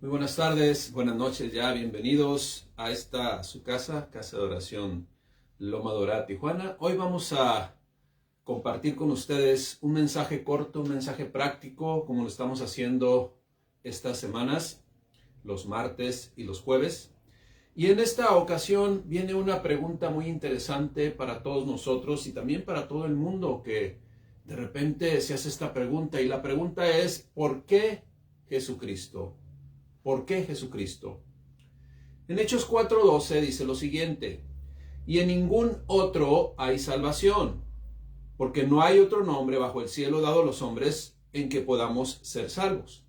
Muy buenas tardes, buenas noches ya, bienvenidos a esta su casa, Casa de Oración Loma Dorada, Tijuana. Hoy vamos a compartir con ustedes un mensaje corto, un mensaje práctico, como lo estamos haciendo estas semanas, los martes y los jueves. Y en esta ocasión viene una pregunta muy interesante para todos nosotros y también para todo el mundo que de repente se hace esta pregunta. Y la pregunta es, ¿por qué Jesucristo? ¿Por qué Jesucristo? En Hechos 4:12 dice lo siguiente: y en ningún otro hay salvación, porque no hay otro nombre bajo el cielo dado a los hombres en que podamos ser salvos.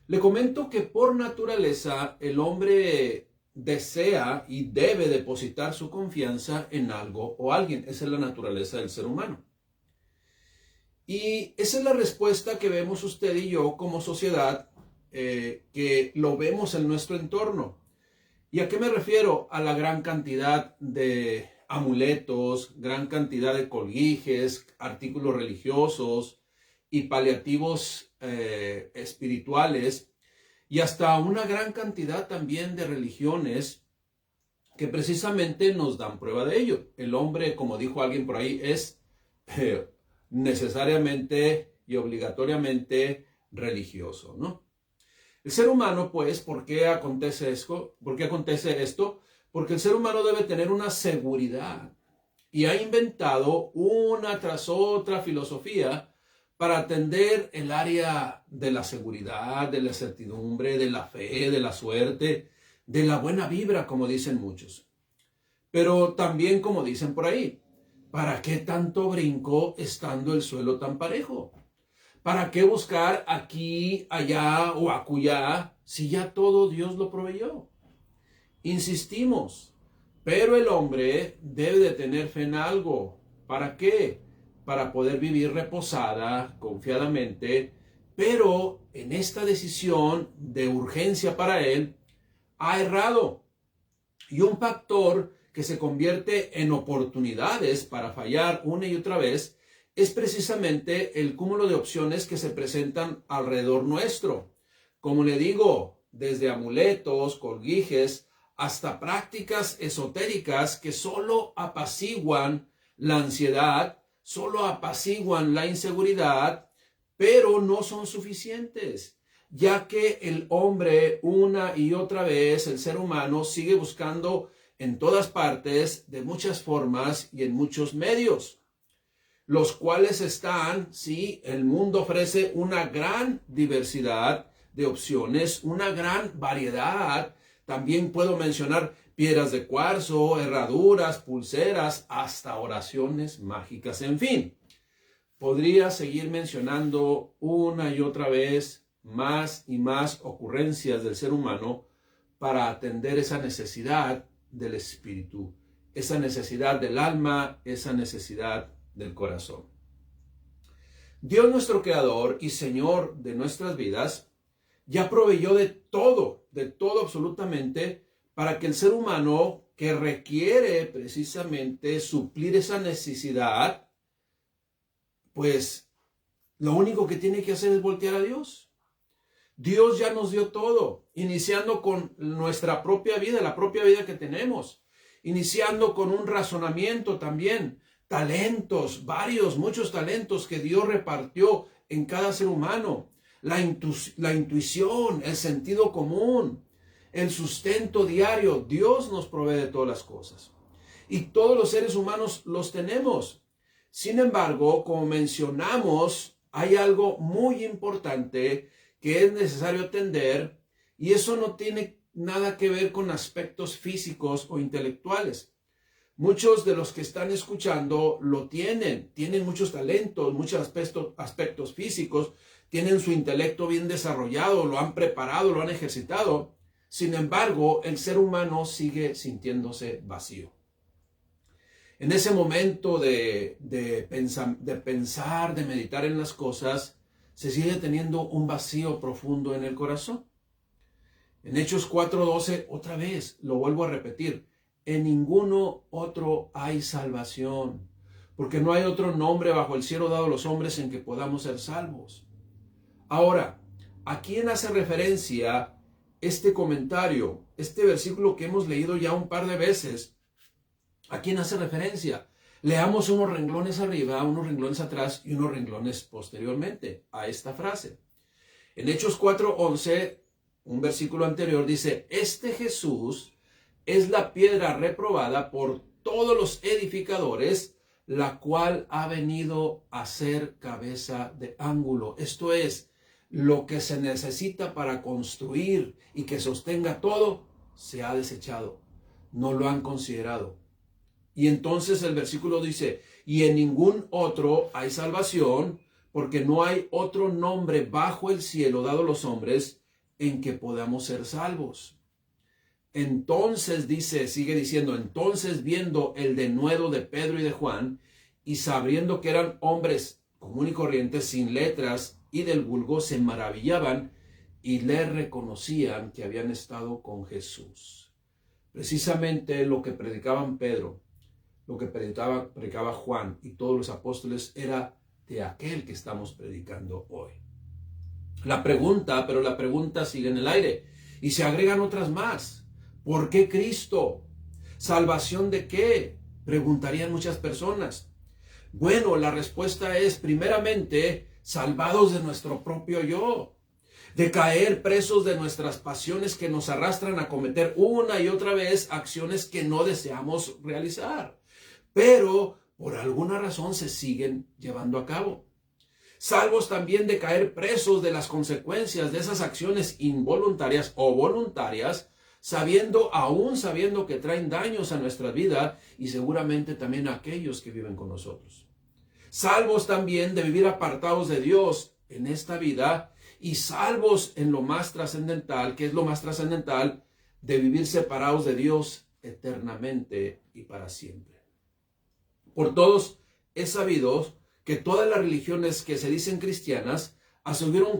Le comento que por naturaleza el hombre desea y debe depositar su confianza en algo o alguien. Esa es la naturaleza del ser humano. Y esa es la respuesta que vemos usted y yo como sociedad, que lo vemos en nuestro entorno. ¿Y a qué me refiero? A la gran cantidad de amuletos, gran cantidad de colguijes, artículos religiosos y paliativos espirituales, y hasta una gran cantidad también de religiones que precisamente nos dan prueba de ello. El hombre, como dijo alguien por ahí, es necesariamente y obligatoriamente religioso, ¿no? El ser humano, pues, ¿por qué acontece esto? Porque el ser humano debe tener una seguridad y ha inventado una tras otra filosofía para atender el área de la seguridad, de la certidumbre, de la fe, de la suerte, de la buena vibra, como dicen muchos. Pero también, como dicen por ahí, ¿para qué tanto brinco estando el suelo tan parejo? ¿Para qué buscar aquí, allá o acullá si ya todo Dios lo proveyó? Insistimos, pero el hombre debe de tener fe en algo. ¿Para qué? Para poder vivir reposada, confiadamente, pero en esta decisión de urgencia para él, ha errado. Y un factor que se convierte en oportunidades para fallar una y otra vez es precisamente el cúmulo de opciones que se presentan alrededor nuestro. Como le digo, desde amuletos, colguijes, hasta prácticas esotéricas que solo apaciguan la ansiedad, solo apaciguan la inseguridad, pero no son suficientes, ya que el hombre una y otra vez, el ser humano, sigue buscando en todas partes, de muchas formas y en muchos medios, los cuales están, sí, el mundo ofrece una gran diversidad de opciones, una gran variedad. También puedo mencionar piedras de cuarzo, herraduras, pulseras, hasta oraciones mágicas, en fin. Podría seguir mencionando una y otra vez más y más ocurrencias del ser humano para atender esa necesidad del espíritu, esa necesidad del alma, esa necesidad del corazón. Dios, nuestro Creador y Señor de nuestras vidas, ya proveyó de todo absolutamente, para que el ser humano que requiere precisamente suplir esa necesidad, pues lo único que tiene que hacer es voltear a Dios. Dios ya nos dio todo, iniciando con nuestra propia vida, la propia vida que tenemos, iniciando con un razonamiento también, talentos, muchos talentos que Dios repartió en cada ser humano, la intuición, el sentido común, el sustento diario. Dios nos provee de todas las cosas y todos los seres humanos los tenemos. Sin embargo, como mencionamos, hay algo muy importante que es necesario atender, y eso no tiene nada que ver con aspectos físicos o intelectuales. Muchos de los que están escuchando lo tienen muchos talentos, muchos aspectos físicos, tienen su intelecto bien desarrollado, lo han preparado, lo han ejercitado. Sin embargo, el ser humano sigue sintiéndose vacío. En ese momento de pensar, de meditar en las cosas, se sigue teniendo un vacío profundo en el corazón. En Hechos 4:12, otra vez, lo vuelvo a repetir, en ninguno otro hay salvación, porque no hay otro nombre bajo el cielo dado a los hombres en que podamos ser salvos. Ahora, ¿A quién hace referencia este comentario? Este versículo que hemos leído ya un par de veces. ¿A quién hace referencia? Leamos unos renglones arriba, unos renglones atrás y unos renglones posteriormente a esta frase. En Hechos 4:11, un versículo anterior dice, este Jesús es la piedra reprobada por todos los edificadores, la cual ha venido a ser cabeza de ángulo. Esto es, lo que se necesita para construir y que sostenga todo, se ha desechado. No lo han considerado. Y entonces el versículo dice, y en ningún otro hay salvación, porque no hay otro nombre bajo el cielo dado a los hombres en que podamos ser salvos. Entonces sigue diciendo, entonces viendo el denuedo de Pedro y de Juan, y sabiendo que eran hombres común y corrientes, sin letras y del vulgo, se maravillaban y le reconocían que habían estado con Jesús. Precisamente lo que predicaban Pedro, lo que predicaba Juan y todos los apóstoles era de aquel que estamos predicando hoy. La pregunta sigue en el aire y se agregan otras más. ¿Por qué Cristo? ¿Salvación de qué? Preguntarían muchas personas. Bueno, la respuesta es primeramente salvados de nuestro propio yo, de caer presos de nuestras pasiones que nos arrastran a cometer una y otra vez acciones que no deseamos realizar, pero por alguna razón se siguen llevando a cabo. Salvos también de caer presos de las consecuencias de esas acciones involuntarias o voluntarias, aún sabiendo que traen daños a nuestra vida y seguramente también a aquellos que viven con nosotros. Salvos también de vivir apartados de Dios en esta vida y salvos en lo más trascendental, que es lo más trascendental, de vivir separados de Dios eternamente y para siempre. Por todos es sabido que todas las religiones que se dicen cristianas aseguran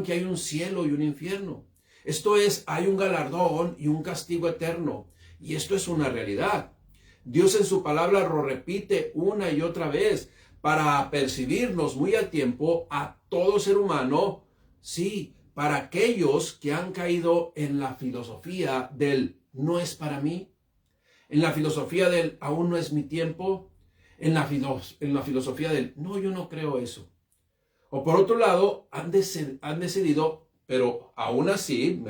que hay un cielo y un infierno. Esto es, hay un galardón y un castigo eterno. Y esto es una realidad. Dios en su palabra lo repite una y otra vez para apercibirnos muy a tiempo a todo ser humano, sí, para aquellos que han caído en la filosofía del no es para mí, en la filosofía del aún no es mi tiempo, en la filosofía del no, yo no creo eso. O por otro lado, han decidido, pero aún así,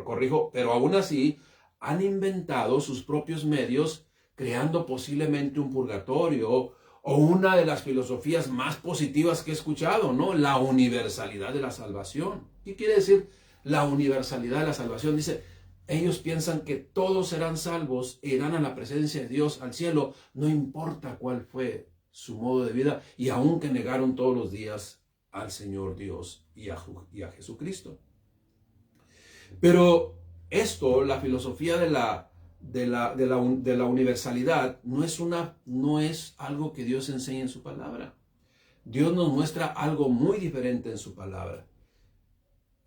corrijo, pero aún así han inventado sus propios medios, creando posiblemente un purgatorio o una de las filosofías más positivas que he escuchado, ¿no? La universalidad de la salvación. ¿Qué quiere decir la universalidad de la salvación? Dice, ellos piensan que todos serán salvos e irán a la presencia de Dios, al cielo, no importa cuál fue su modo de vida, y aunque negaron todos los días al Señor Dios y a Jesucristo. Pero esto, la filosofía de la universalidad, no es algo que Dios enseña en su palabra. Dios nos muestra algo muy diferente en su palabra.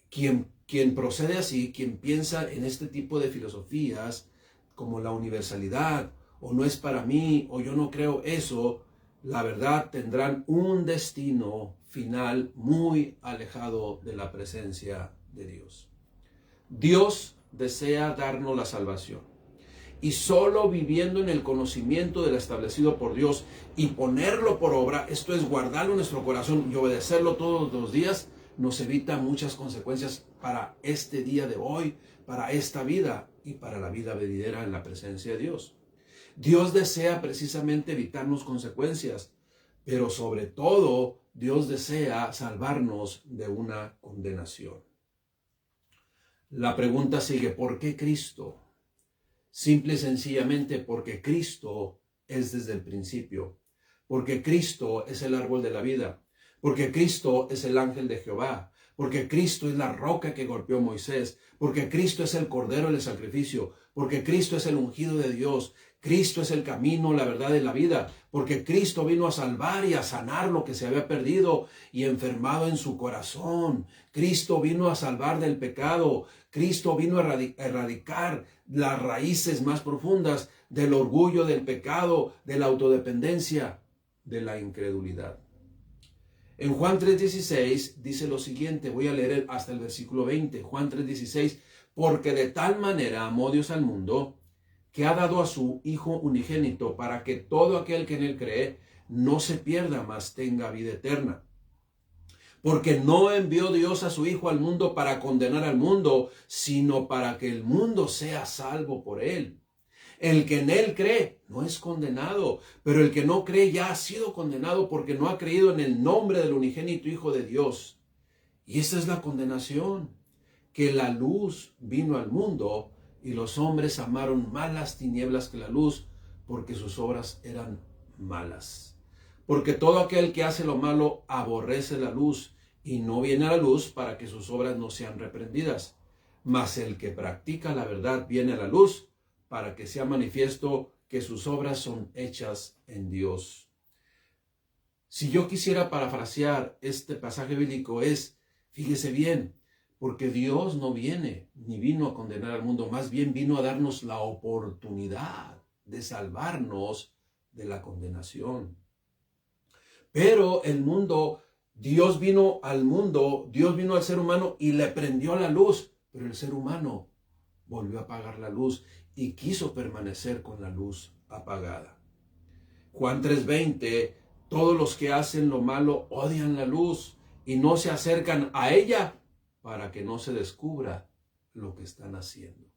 Quien procede así, quien piensa en este tipo de filosofías como la universalidad, o no es para mí, o yo no creo eso, la verdad tendrán un destino final muy alejado de la presencia de Dios. Dios desea darnos la salvación. Y solo viviendo en el conocimiento del establecido por Dios y ponerlo por obra, esto es guardarlo en nuestro corazón y obedecerlo todos los días, nos evita muchas consecuencias para este día de hoy, para esta vida y para la vida venidera en la presencia de Dios. Dios desea precisamente evitarnos consecuencias, pero sobre todo Dios desea salvarnos de una condenación. La pregunta sigue, ¿por qué Cristo? Simple y sencillamente porque Cristo es desde el principio, porque Cristo es el árbol de la vida, porque Cristo es el ángel de Jehová, porque Cristo es la roca que golpeó Moisés, porque Cristo es el cordero del sacrificio, porque Cristo es el ungido de Dios, Cristo es el camino, la verdad y la vida, porque Cristo vino a salvar y a sanar lo que se había perdido y enfermado en su corazón. Cristo vino a salvar del pecado. Cristo vino a erradicar las raíces más profundas del orgullo, del pecado, de la autodependencia, de la incredulidad. En Juan 3:16 dice lo siguiente, voy a leer hasta el versículo 20, Juan 3:16, porque de tal manera amó Dios al mundo, que ha dado a su Hijo unigénito, para que todo aquel que en él cree no se pierda, mas tenga vida eterna. Porque no envió Dios a su Hijo al mundo para condenar al mundo, sino para que el mundo sea salvo por él. El que en él cree no es condenado, pero el que no cree ya ha sido condenado porque no ha creído en el nombre del unigénito Hijo de Dios. Y esa es la condenación, que la luz vino al mundo y los hombres amaron más las tinieblas que la luz, porque sus obras eran malas. Porque todo aquel que hace lo malo aborrece la luz y no viene a la luz para que sus obras no sean reprendidas. Mas el que practica la verdad viene a la luz para que sea manifiesto que sus obras son hechas en Dios. Si yo quisiera parafrasear este pasaje bíblico fíjese bien, porque Dios no viene ni vino a condenar al mundo, más bien vino a darnos la oportunidad de salvarnos de la condenación. Pero el mundo, Dios vino al ser humano y le prendió la luz, pero el ser humano volvió a apagar la luz y quiso permanecer con la luz apagada. Juan 3:20, todos los que hacen lo malo odian la luz y no se acercan a ella para que no se descubra lo que están haciendo.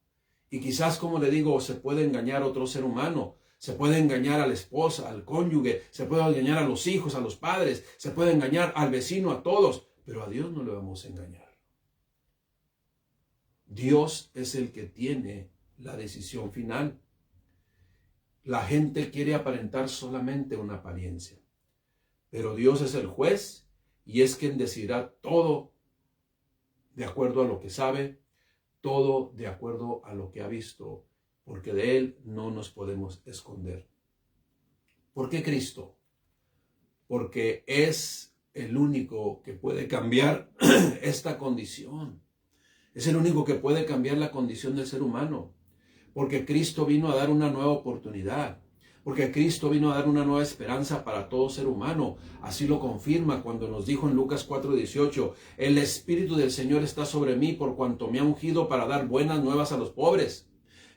Y quizás, como le digo, se puede engañar a otro ser humano, se puede engañar a la esposa, al cónyuge, se puede engañar a los hijos, a los padres, se puede engañar al vecino, a todos, pero a Dios no le vamos a engañar. Dios es el que tiene la decisión final. La gente quiere aparentar solamente una apariencia, pero Dios es el juez y es quien decidirá todo de acuerdo a lo que sabe, todo de acuerdo a lo que ha visto, porque de Él no nos podemos esconder. ¿Por qué Cristo? Porque es el único que puede cambiar esta condición. Es el único que puede cambiar la condición del ser humano. Porque Cristo vino a dar una nueva oportunidad. Porque Cristo vino a dar una nueva esperanza para todo ser humano. Así lo confirma cuando nos dijo en Lucas 4:18, el Espíritu del Señor está sobre mí por cuanto me ha ungido para dar buenas nuevas a los pobres.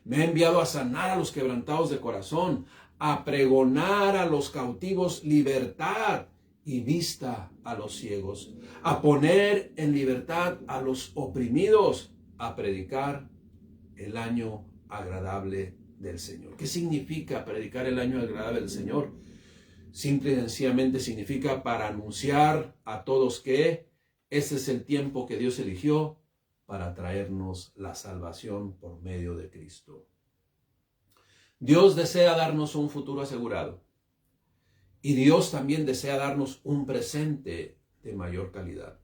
Me ha enviado a sanar a los quebrantados de corazón, a pregonar a los cautivos libertad y vista a los ciegos, a poner en libertad a los oprimidos, a predicar el año agradable del Señor. ¿Qué significa predicar el año agradable del Señor? Simple y sencillamente significa para anunciar a todos que ese es el tiempo que Dios eligió para traernos la salvación por medio de Cristo. Dios desea darnos un futuro asegurado y Dios también desea darnos un presente de mayor calidad.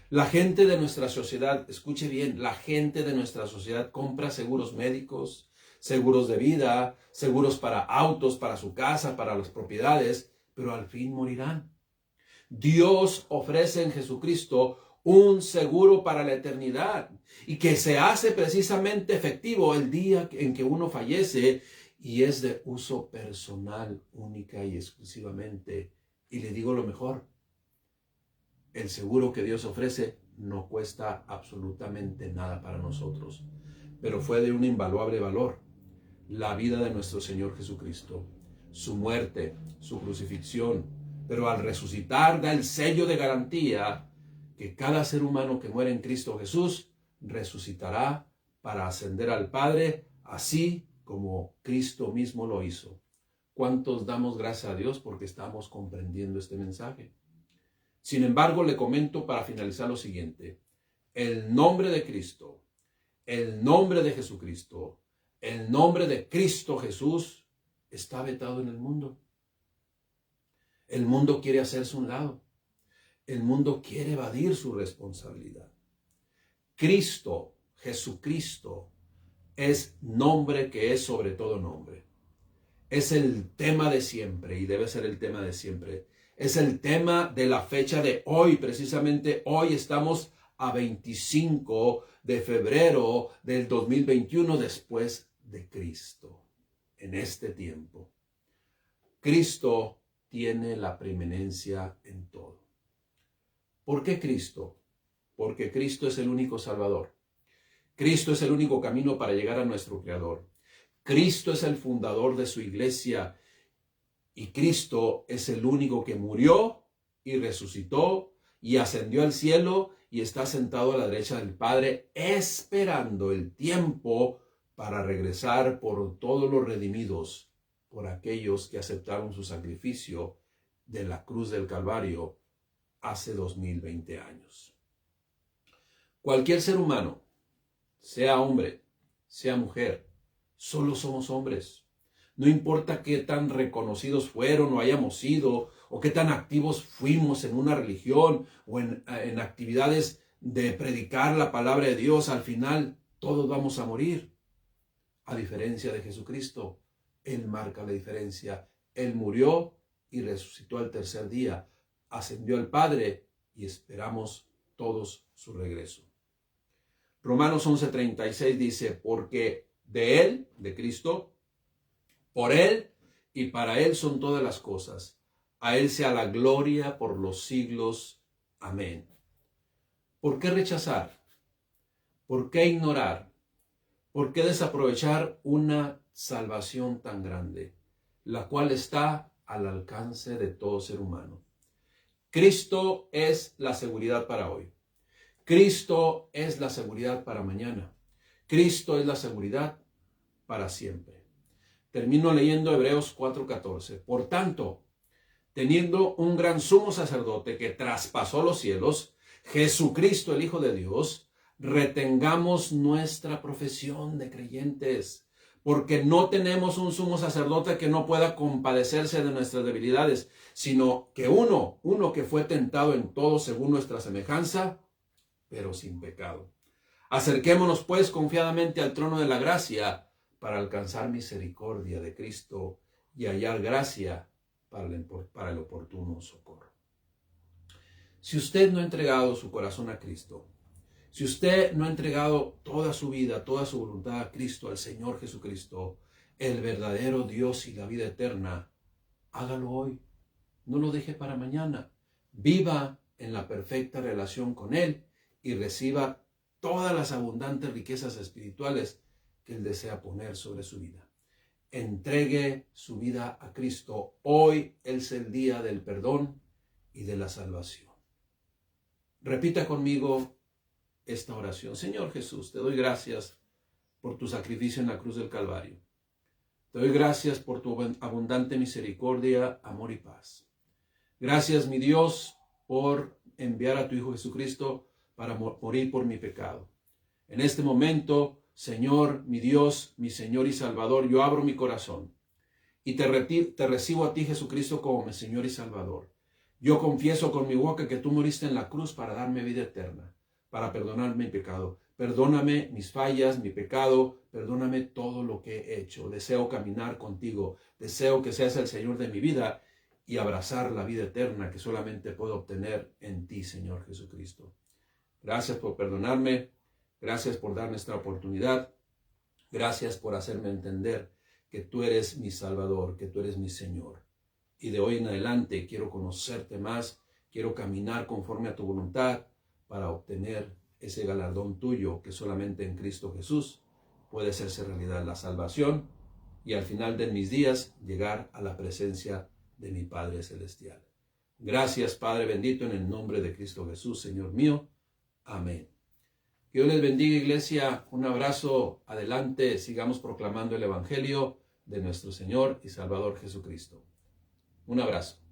La gente de nuestra sociedad, escuche bien, la gente de nuestra sociedad compra seguros médicos, seguros de vida, seguros para autos, para su casa, para las propiedades, pero al fin morirán. Dios ofrece en Jesucristo un seguro para la eternidad y que se hace precisamente efectivo el día en que uno fallece y es de uso personal, única y exclusivamente. Y le digo lo mejor, el seguro que Dios ofrece no cuesta absolutamente nada para nosotros, pero fue de un invaluable valor. La vida de nuestro Señor Jesucristo, su muerte, su crucifixión, pero al resucitar da el sello de garantía que cada ser humano que muere en Cristo Jesús resucitará para ascender al Padre, así como Cristo mismo lo hizo. ¿Cuántos damos gracias a Dios porque estamos comprendiendo este mensaje? Sin embargo, le comento para finalizar lo siguiente. El nombre de Cristo, el nombre de Jesucristo, el nombre de Cristo Jesús está vetado en el mundo. El mundo quiere hacerse un lado. El mundo quiere evadir su responsabilidad. Cristo, Jesucristo, es nombre que es sobre todo nombre. Es el tema de siempre y debe ser el tema de siempre. Es el tema de la fecha de hoy. Precisamente hoy estamos a 25 de febrero del 2021 después de Cristo. En este tiempo, Cristo tiene la preeminencia en todo. ¿Por qué Cristo? Porque Cristo es el único Salvador. Cristo es el único camino para llegar a nuestro Creador. Cristo es el fundador de su iglesia y Cristo es el único que murió y resucitó y ascendió al cielo y está sentado a la derecha del Padre, esperando el tiempo para regresar por todos los redimidos, por aquellos que aceptaron su sacrificio de la cruz del Calvario hace 2020 años. Cualquier ser humano, sea hombre, sea mujer, solo somos hombres. No importa qué tan reconocidos fueron o hayamos sido, o qué tan activos fuimos en una religión o en actividades de predicar la palabra de Dios, al final todos vamos a morir. A diferencia de Jesucristo, Él marca la diferencia. Él murió y resucitó al tercer día, ascendió al Padre y esperamos todos su regreso. Romanos 11:36 dice, porque de Él, de Cristo, por Él y para Él son todas las cosas. A Él sea la gloria por los siglos. Amén. ¿Por qué rechazar? ¿Por qué ignorar? ¿Por qué desaprovechar una salvación tan grande, la cual está al alcance de todo ser humano? Cristo es la seguridad para hoy. Cristo es la seguridad para mañana. Cristo es la seguridad para siempre. Termino leyendo Hebreos 4:14. Por tanto, teniendo un gran sumo sacerdote que traspasó los cielos, Jesucristo el Hijo de Dios, retengamos nuestra profesión de creyentes, porque no tenemos un sumo sacerdote que no pueda compadecerse de nuestras debilidades, sino que uno que fue tentado en todo según nuestra semejanza, pero sin pecado. Acerquémonos pues confiadamente al trono de la gracia para alcanzar misericordia de Cristo y hallar gracia para el oportuno socorro. Si usted no ha entregado su corazón a Cristo, si usted no ha entregado toda su vida, toda su voluntad a Cristo, al Señor Jesucristo, el verdadero Dios y la vida eterna, hágalo hoy. No lo deje para mañana. Viva en la perfecta relación con Él y reciba todas las abundantes riquezas espirituales que Él desea poner sobre su vida. Entregue su vida a Cristo. Hoy es el día del perdón y de la salvación. Repita conmigo esta oración. Señor Jesús, te doy gracias por tu sacrificio en la cruz del Calvario. Te doy gracias por tu abundante misericordia, amor y paz. Gracias, mi Dios, por enviar a tu Hijo Jesucristo para morir por mi pecado. En este momento, Señor, mi Dios, mi Señor y Salvador, yo abro mi corazón y te recibo a ti, Jesucristo, como mi Señor y Salvador. Yo confieso con mi boca que tú moriste en la cruz para darme vida eterna, para perdonar mi pecado. Perdóname mis fallas, mi pecado, perdóname todo lo que he hecho. Deseo caminar contigo, deseo que seas el Señor de mi vida y abrazar la vida eterna que solamente puedo obtener en ti, Señor Jesucristo. Gracias por perdonarme, gracias por darme esta oportunidad, gracias por hacerme entender que tú eres mi Salvador, que tú eres mi Señor. Y de hoy en adelante quiero conocerte más, quiero caminar conforme a tu voluntad para obtener ese galardón tuyo que solamente en Cristo Jesús puede hacerse realidad, la salvación, y al final de mis días llegar a la presencia de mi Padre Celestial. Gracias, Padre bendito, en el nombre de Cristo Jesús, Señor mío. Amén. Que Dios les bendiga, iglesia. Un abrazo. Adelante, sigamos proclamando el Evangelio de nuestro Señor y Salvador Jesucristo. Un abrazo.